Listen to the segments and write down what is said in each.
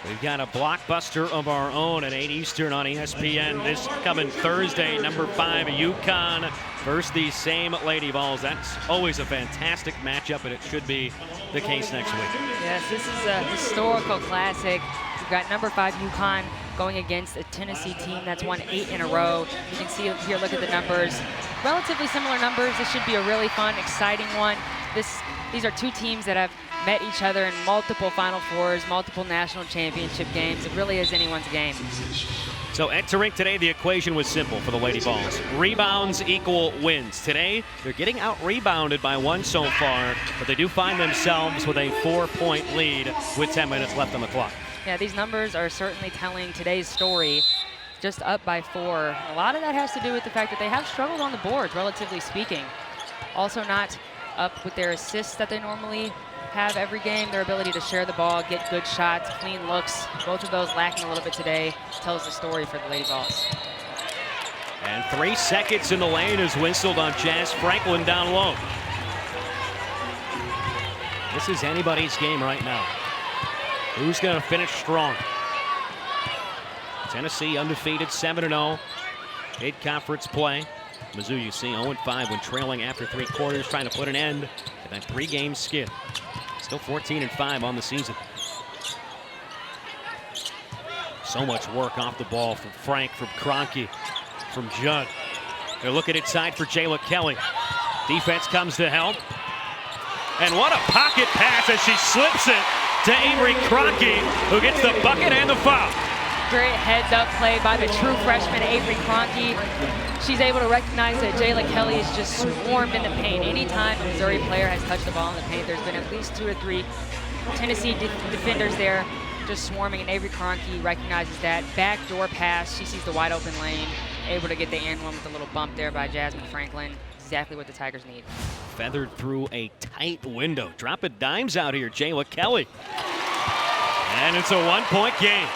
We've got a blockbuster of our own at 8 Eastern on ESPN this coming Thursday. Number 5, UConn versus these same Lady Vols. That's always a fantastic matchup, and it should be the case next week. Yes, this is a historical classic. We've got number 5 UConn going against a Tennessee team that's won 8 in a row. You can see here, look at the numbers. Relatively similar numbers. This should be a really fun, exciting one. These are two teams that have met each other in multiple Final Fours, multiple national championship games. It really is anyone's game. So entering today, the equation was simple for the Lady Vols. Rebounds equal wins. Today, they're getting out-rebounded by 1 so far, but they do find themselves with a 4-point lead with 10 minutes left on the clock. Yeah, these numbers are certainly telling today's story. Just up by 4. A lot of that has to do with the fact that they have struggled on the boards, relatively speaking. Also not up with their assists that they normally have every game. Their ability to share the ball, get good shots, clean looks, both of those lacking a little bit today, tells the story for the Lady Vols. And 3 seconds in the lane is whistled on Jazz Franklin down low. This is anybody's game right now. Who's going to finish strong? Tennessee undefeated 7-0. Mid-conference play. Mizzou, you see, 0-5 when trailing after 3 quarters, trying to put an end to that 3-game skid. Still 14-5 on the season. So much work off the ball from Frank, from Kroenke, from Judd. They're looking inside for Jayla Kelly. Defense comes to help. And what a pocket pass as she slips it to Avery Kroenke, who gets the bucket and the foul. Great heads-up play by the true freshman, Avery Kroenke. She's able to recognize that Jayla Kelly is just swarmed in the paint. Anytime a Missouri player has touched the ball in the paint, there's been at least 2 or 3 Tennessee defenders there just swarming, and Avery Kroenke recognizes that. Backdoor pass, she sees the wide open lane, able to get the and one with a little bump there by Jasmine Franklin. Exactly what the Tigers need. Feathered through a tight window. Dropping dimes out here, Jayla Kelly. And it's a 1-point game.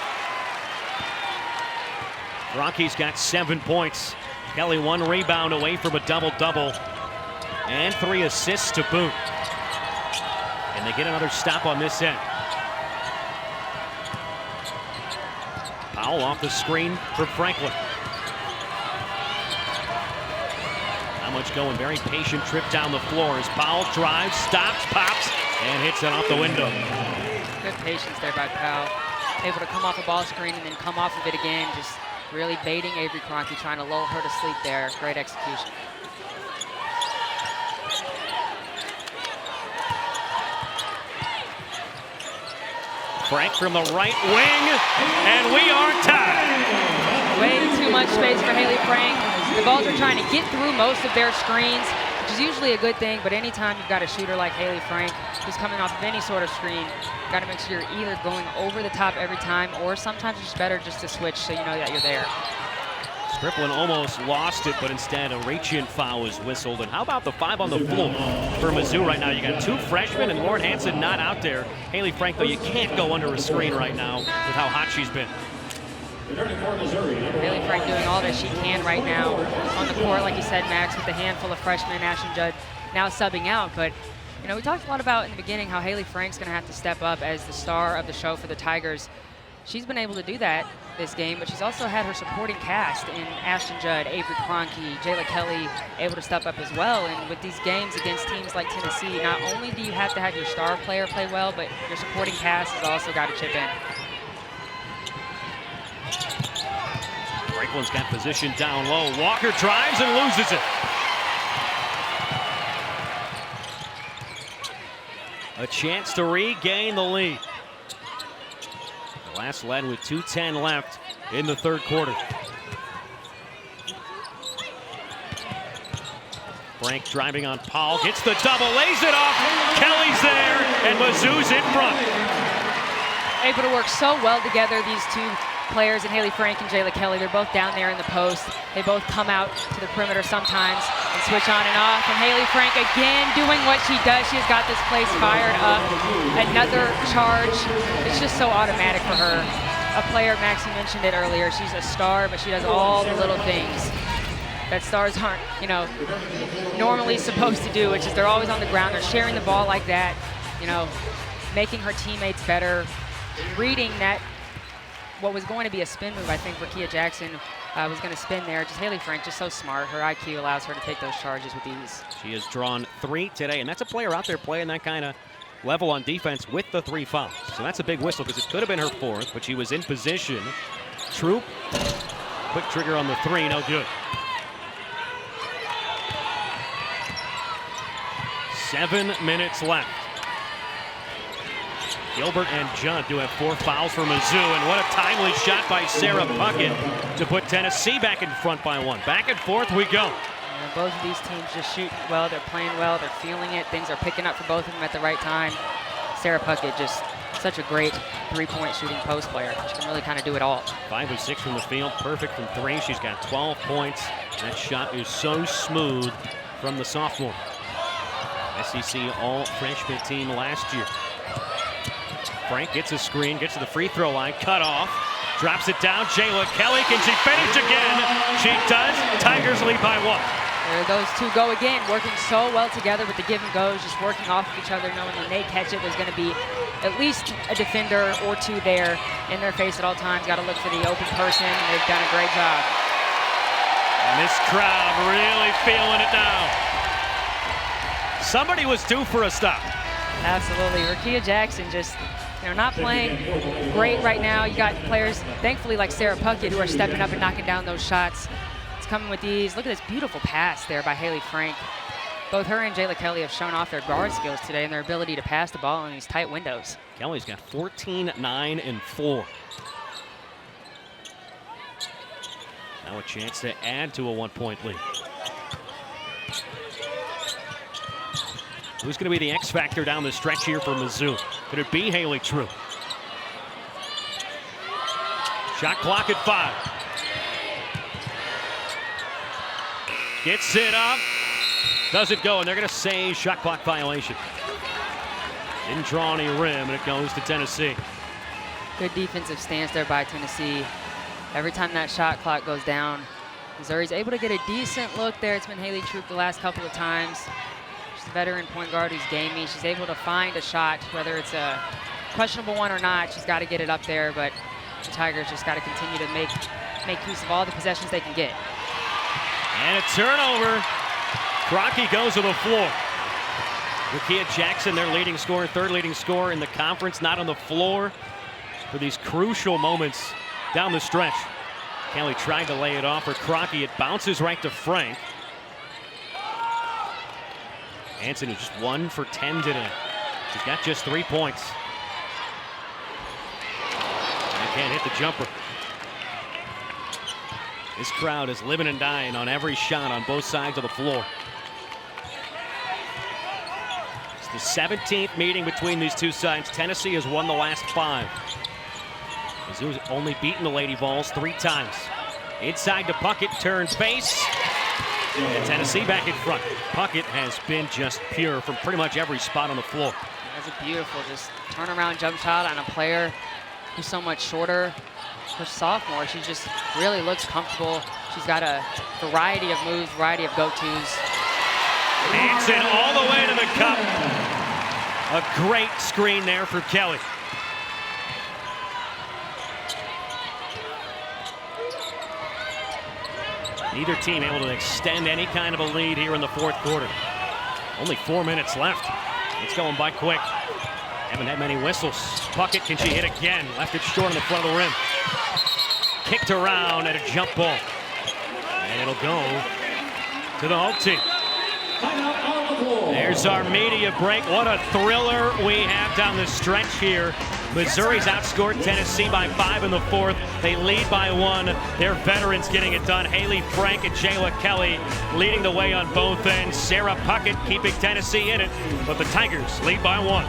Kroenke's got 7 points. Kelly 1 rebound away from a double-double. And 3 assists to boot. And they get another stop on this end. Powell off the screen for Franklin. Not much going, very patient trip down the floor as Powell drives, stops, pops, and hits it off the window. Good patience there by Powell. Able to come off a ball screen and then come off of it again, just really baiting Avery Kroenke, trying to lull her to sleep there. Great execution. Frank from the right wing, and we are tied. Way too much space for Haley Frank. The Vols are trying to get through most of their screens, which is usually a good thing, but anytime you've got a shooter like Haley Frank who's coming off of any sort of screen, you've got to make sure you're either going over the top every time, or sometimes it's better just to switch so you know that you're there. Striplin almost lost it, but instead a reach-in foul was whistled. And how about the 5 on the floor for Mizzou right now? You got 2 freshmen and Lauren Hansen not out there. Haley Frank, though, you can't go under a screen right now with how hot she's been. Haley Frank doing all that she can right now on the court, like you said, Max, with a handful of freshmen. Ashton Judd now subbing out, but you know, we talked a lot about in the beginning how Haley Frank's going to have to step up as the star of the show for the Tigers. She's been able to do that this game, but she's also had her supporting cast in Ashton Judd, Avery Kroenke, Jayla Kelly able to step up as well. And with these games against teams like Tennessee, not only do you have to have your star player play well, but your supporting cast has also got to chip in. Franklin's got position down low. Walker drives and loses it. A chance to regain the lead. The last led with 2:10 left in the 3rd quarter. Frank driving on Powell, gets the double, lays it off. Kelly's there, and Mizzou's in front. Able to work so well together, these two players, and Haley Frank and Jayla Kelly. They're both down there in the post. They both come out to the perimeter sometimes and switch on and off. And Haley Frank again doing what she does. She's got this place fired up. Another charge. It's just so automatic for her. A player, Max, you mentioned it earlier. She's a star, but she does all the little things that stars aren't, you know, normally supposed to do, which is they're always on the ground. They're sharing the ball like that, you know, making her teammates better, reading that what was going to be a spin move, I think, for Kia Jackson was going to spin there. Just Haley Frank, just so smart. Her IQ allows her to take those charges with ease. She has drawn 3 today, and that's a player out there playing that kind of level on defense with the 3 fouls. So that's a big whistle because it could have been her 4th, but she was in position. Troop, quick trigger on the 3, no good. 7 minutes left. Gilbert and Judd do have 4 fouls for Mizzou, and what a timely shot by Sarah Puckett to put Tennessee back in front by 1. Back and forth we go. And both of these teams just shooting well, they're playing well, they're feeling it. Things are picking up for both of them at the right time. Sarah Puckett, just such a great 3-point shooting post player. She can really kind of do it all. 5 of 6 from the field, perfect from 3. She's got 12 points. That shot is so smooth from the sophomore. SEC all-freshman team last year. Frank gets a screen, gets to the free throw line, cut off, drops it down. Jayla Kelly, can she finish again? She does. Tigers lead by 1. There those two go again, working so well together with the give and goes, just working off of each other, knowing when they catch it, there's going to be at least a defender or 2 there in their face at all times. Got to look for the open person. They've done a great job. And this crowd really feeling it now. Somebody was due for a stop. Absolutely. Rakia Jackson just, not playing great right now. You got players, thankfully, like Sarah Puckett, who are stepping up and knocking down those shots. It's coming with ease. Look at this beautiful pass there by Haley Frank. Both her and Jayla Kelly have shown off their guard skills today and their ability to pass the ball in these tight windows. Kelly's got 14, 9, and 4. Now a chance to add to a 1-point lead. Who's going to be the X factor down the stretch here for Mizzou? Could it be Haley True? Shot clock at 5. Gets it up. Does it go? And they're going to say shot clock violation. Didn't draw any rim, and it goes to Tennessee. Good defensive stance there by Tennessee. Every time that shot clock goes down, Missouri's able to get a decent look there. It's been Haley Troop the last couple of times. She's a veteran point guard who's gamey. She's able to find a shot, whether it's a questionable one or not. She's got to get it up there, but the Tigers just got to continue to make use of all the possessions they can get. And a turnover. Kroenke goes to the floor. Rakia Jackson, their leading scorer, 3rd leading scorer in the conference, not on the floor for these crucial moments down the stretch. Kelly tried to lay it off for Kroenke. It bounces right to Frank. Hanson is just 1 for 10 today. She's got just 3 points. And can't hit the jumper. This crowd is living and dying on every shot on both sides of the floor. It's the 17th meeting between these two sides. Tennessee has won the last 5. Mizzou's only beaten the Lady Vols 3 times. Inside to Puckett, turns face. And Tennessee back in front. Puckett has been just pure from pretty much every spot on the floor. That's a beautiful just turnaround jump shot on a player who's so much shorter. Her sophomore, she just really looks comfortable. She's got a variety of moves, variety of go-tos. Hanson all the way to the cup. A great screen there for Kelly. Neither team able to extend any kind of a lead here in the 4th quarter. Only 4 minutes left. It's going by quick. Haven't had many whistles. Puckett, can she hit again? Left it short on the front of the rim. Kicked around at a jump ball. And it'll go to the home team. There's our media break. What a thriller we have down the stretch here. Missouri's outscored Tennessee by 5 in the 4th. They lead by 1. Their veterans getting it done. Haley Frank and Jayla Kelly leading the way on both ends. Sarah Puckett keeping Tennessee in it, but the Tigers lead by 1.